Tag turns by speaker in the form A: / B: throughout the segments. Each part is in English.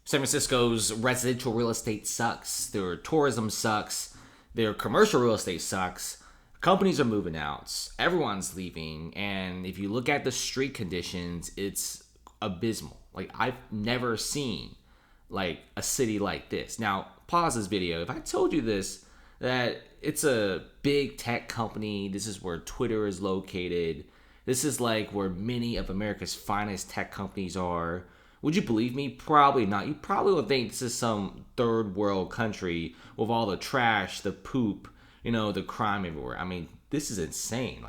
A: San Francisco's residential real estate sucks. Their tourism sucks. Their commercial real estate sucks. Companies are moving out. Everyone's leaving. And if you look at the street conditions, it's abysmal. Like, I've never seen like a city like this. Now, pause this video. If I told you this, that it's a big tech company, this is where Twitter is located, this is like where many of America's finest tech companies are, would you believe me? Probably not. You probably would think this is some third world country with all the trash, the poop, the crime everywhere. I mean, this is insane.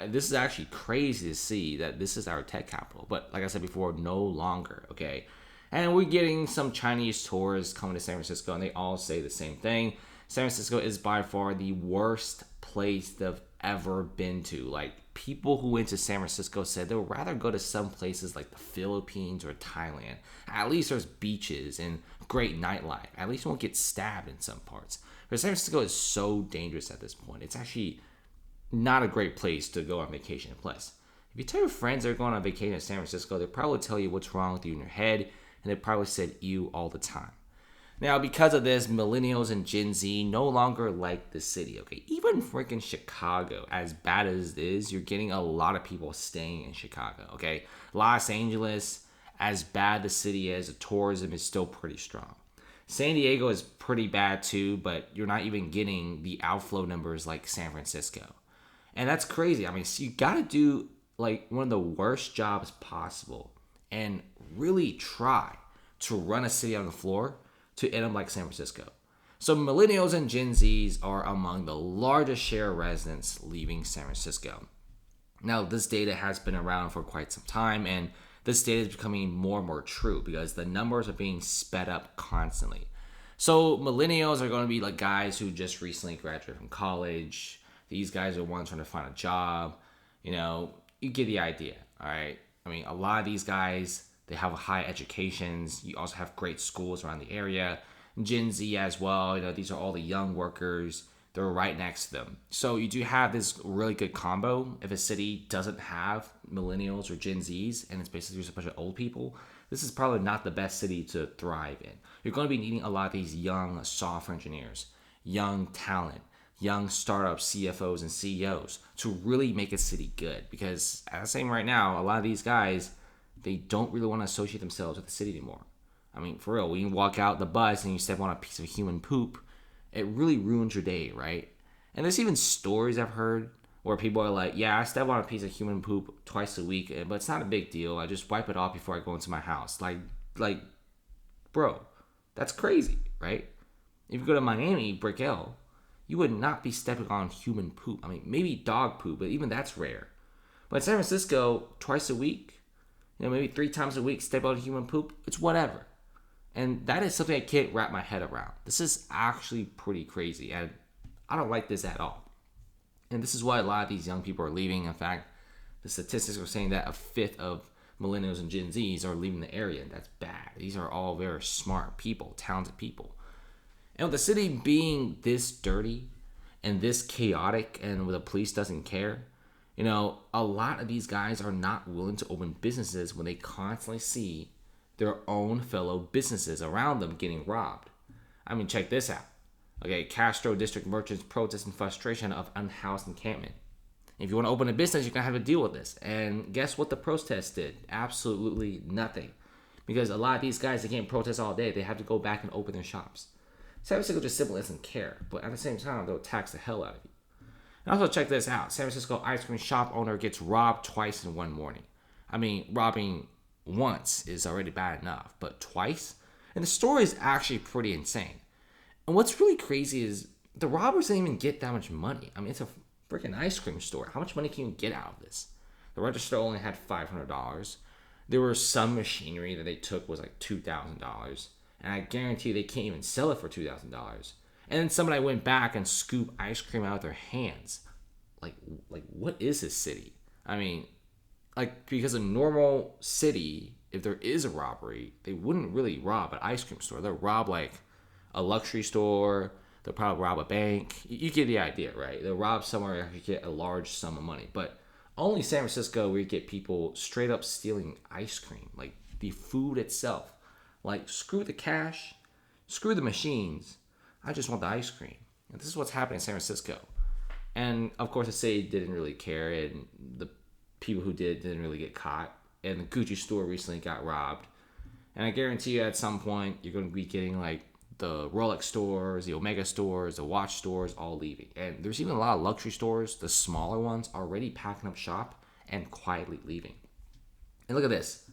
A: This is actually crazy to see that this is our tech capital. But like I said before, no longer, okay? And we're getting some Chinese tourists coming to San Francisco, and they all say the same thing. San Francisco is by far the worst place they've ever been to. Like, people who went to San Francisco said they would rather go to some places like the Philippines or Thailand. At least there's beaches and great nightlife. At least you won't get stabbed in some parts. But San Francisco is so dangerous at this point. It's actually not a great place to go on vacation. Plus, if you tell your friends they're going on vacation in San Francisco, they'll probably tell you what's wrong with you in your head, and they probably said ew all the time. Now, because of this, millennials and Gen Z no longer like the city, okay? Even freaking Chicago, as bad as it is, you're getting a lot of people staying in Chicago, okay? Los Angeles, as bad the city is, the tourism is still pretty strong. San Diego is pretty bad too, but you're not even getting the outflow numbers like San Francisco. And that's crazy. I mean, so you got to do like one of the worst jobs possible and really try to run a city on the floor to end up like San Francisco. So millennials and Gen Zs are among the largest share of residents leaving San Francisco. Now, this data has been around for quite some time, and this data is becoming more and more true because the numbers are being sped up constantly. So millennials are going to be like guys who just recently graduated from college. These guys are ones trying to find a job. You get the idea, all right? I mean, a lot of these guys, they have high educations. You also have great schools around the area. Gen Z as well. These are all the young workers. They're right next to them. So you do have this really good combo. If a city doesn't have millennials or Gen Zs, and it's basically just a bunch of old people, this is probably not the best city to thrive in. You're going to be needing a lot of these young software engineers, young talent, young startup CFOs and CEOs to really make a city good. Because as I'm saying right now, a lot of these guys, they don't really want to associate themselves with the city anymore. I mean, for real, when you walk out the bus and you step on a piece of human poop, it really ruins your day, right? And there's even stories I've heard where people are like, yeah, I step on a piece of human poop twice a week, but it's not a big deal. I just wipe it off before I go into my house. Like, bro, that's crazy, right? If you go to Miami, Brickell, you would not be stepping on human poop. I mean, maybe dog poop, but even that's rare. But in San Francisco, twice a week, maybe 3 times a week, step on human poop, it's whatever. And that is something I can't wrap my head around. This is actually pretty crazy, and I don't like this at all. And this is why a lot of these young people are leaving. In fact, the statistics are saying that a fifth of millennials and Gen Zs are leaving the area, and that's bad. These are all very smart people, talented people. And with the city being this dirty and this chaotic, and where the police doesn't care, a lot of these guys are not willing to open businesses when they constantly see their own fellow businesses around them getting robbed. I mean, check this out. Okay, Castro District merchants protest in frustration of unhoused encampment. If you want to open a business, you're going to have to deal with this. And guess what the protest did? Absolutely nothing. Because a lot of these guys, they can't protest all day. They have to go back and open their shops. San Francisco just simply doesn't care. But at the same time, they'll tax the hell out of you. And also check this out. San Francisco ice cream shop owner gets robbed twice in one morning. I mean, robbing once is already bad enough, but twice? And the story is actually pretty insane. And what's really crazy is the robbers didn't even get that much money. I mean, it's a freaking ice cream store. How much money can you get out of this? The register only had $500. There was some machinery that they took was like $2,000. And I guarantee they can't even sell it for $2,000. And then somebody went back and scooped ice cream out of their hands. Like what is this city? I mean, because a normal city, if there is a robbery, they wouldn't really rob an ice cream store. They'll rob like a luxury store. They'll probably rob a bank. You get the idea, right? They'll rob somewhere and get a large sum of money. But only San Francisco where you get people straight up stealing ice cream, like the food itself. Like, screw the cash, screw the machines. I just want the ice cream. And this is what's happening in San Francisco. And of course, the city didn't really care, and the people who didn't really get caught. And the Gucci store recently got robbed. And I guarantee you, at some point, you're going to be getting like the Rolex stores, the Omega stores, the watch stores all leaving. And there's even a lot of luxury stores, the smaller ones, already packing up shop and quietly leaving. And look at this.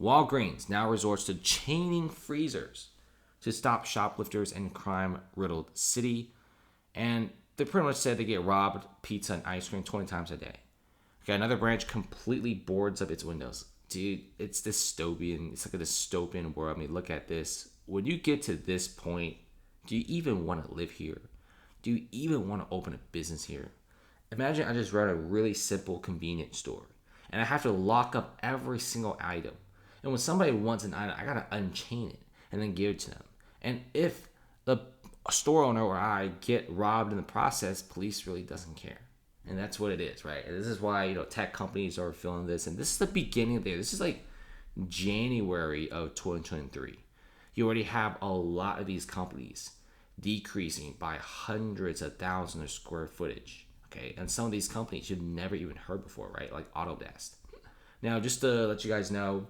A: Walgreens now resorts to chaining freezers to stop shoplifters in crime-riddled city. And they pretty much said they get robbed pizza and ice cream 20 times a day. Okay, another branch completely boards up its windows. Dude, it's dystopian. It's like a dystopian world. I mean, look at this. When you get to this point, do you even want to live here? Do you even want to open a business here? Imagine I just run a really simple convenience store and I have to lock up every single item. And when somebody wants an item, I got to unchain it and then give it to them. And if the store owner or I get robbed in the process, police really doesn't care. And that's what it is, right? And this is why, tech companies are feeling this. And this is the beginning of the year. This is like January of 2023. You already have a lot of these companies decreasing by hundreds of thousands of square footage. Okay, and some of these companies you've never even heard before, right? Like Autodesk. Now, just to let you guys know,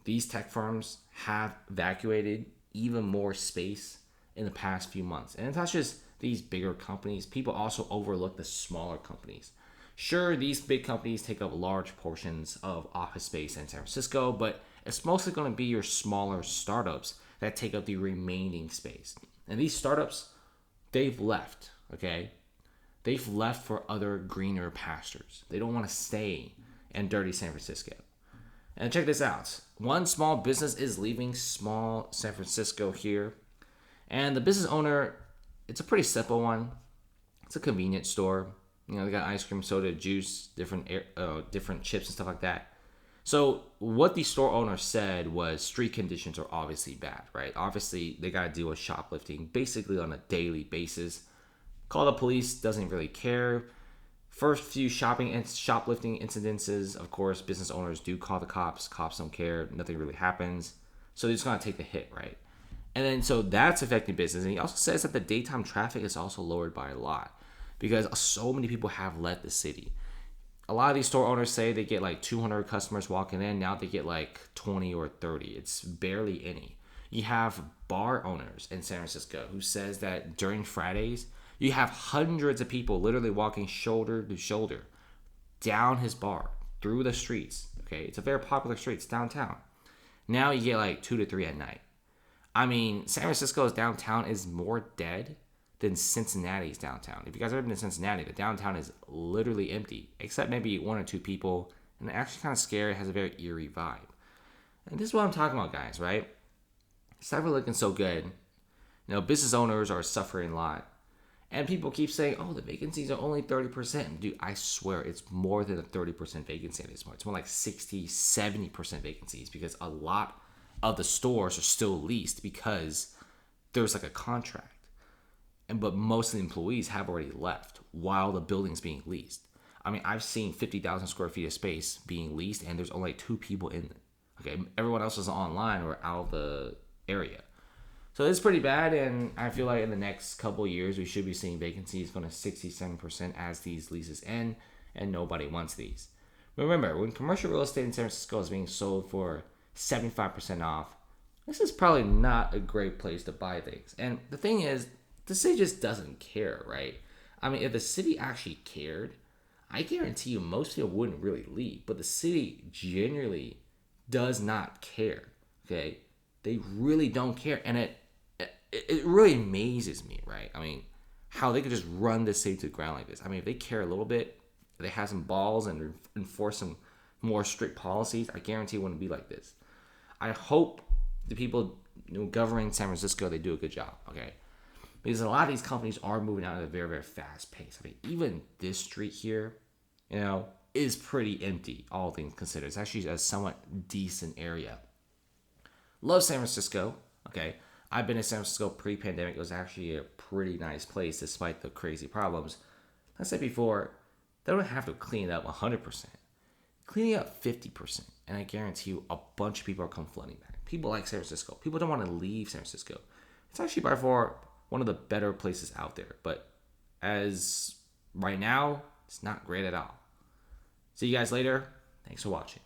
A: these tech firms have evacuated even more space in the past few months. And it's not just these bigger companies. People also overlook the smaller companies. Sure, these big companies take up large portions of office space in San Francisco, but it's mostly going to be your smaller startups that take up the remaining space. And these startups, they've left, okay? They've left for other greener pastures. They don't want to stay in dirty San Francisco. And check this out. One small business is leaving small San Francisco here. And the business owner, it's a pretty simple one. It's a convenience store. They got ice cream, soda, juice, different chips and stuff like that. So what the store owner said was street conditions are obviously bad, right? Obviously, they got to deal with shoplifting basically on a daily basis. Call the police, doesn't really care. First few shoplifting incidences, of course, business owners do call the cops. Cops don't care. Nothing really happens. So they're just going to take the hit, right? And then so that's affecting business. And he also says that the daytime traffic is also lowered by a lot because so many people have left the city. A lot of these store owners say they get like 200 customers walking in. Now they get like 20 or 30. It's barely any. You have bar owners in San Francisco who says that during Fridays, you have hundreds of people literally walking shoulder to shoulder down his bar, through the streets. Okay, it's a very popular street. It's downtown. Now you get like 2 to 3 at night. I mean, San Francisco's downtown is more dead than Cincinnati's downtown. If you guys have ever been to Cincinnati, the downtown is literally empty, except maybe 1 or 2 people, and it's actually kind of scary. It has a very eerie vibe. And this is what I'm talking about, guys, right? It's never looking so good. Business owners are suffering a lot. And people keep saying, oh, the vacancies are only 30%. Dude, I swear it's more than a 30% vacancy at this point. It's more like 60, 70% vacancies because a lot of the stores are still leased because there's like a contract. But most of the employees have already left while the building's being leased. I mean, I've seen 50,000 square feet of space being leased and there's only 2 people in it. Okay, everyone else is online or out of the area. So it's pretty bad, and I feel like in the next couple of years, we should be seeing vacancies going to 67% as these leases end, and nobody wants these. But remember, when commercial real estate in San Francisco is being sold for 75% off, this is probably not a great place to buy things. And the thing is, the city just doesn't care, right? I mean, if the city actually cared, I guarantee you most people wouldn't really leave. But the city genuinely does not care, okay? They really don't care, and it really amazes me, right? I mean, how they could just run the city to the ground like this. I mean, if they care a little bit, if they have some balls and enforce some more strict policies, I guarantee it wouldn't be like this. I hope the people governing San Francisco, they do a good job, okay? Because a lot of these companies are moving out at a very, very fast pace. I mean, even this street here, is pretty empty, all things considered. It's actually a somewhat decent area. Love San Francisco, okay? I've been to San Francisco pre-pandemic. It was actually a pretty nice place despite the crazy problems. Like I said before, they don't have to clean it up 100%. Cleaning up 50%. And I guarantee you a bunch of people are come flooding back. People like San Francisco. People don't want to leave San Francisco. It's actually by far one of the better places out there. But as right now, it's not great at all. See you guys later. Thanks for watching.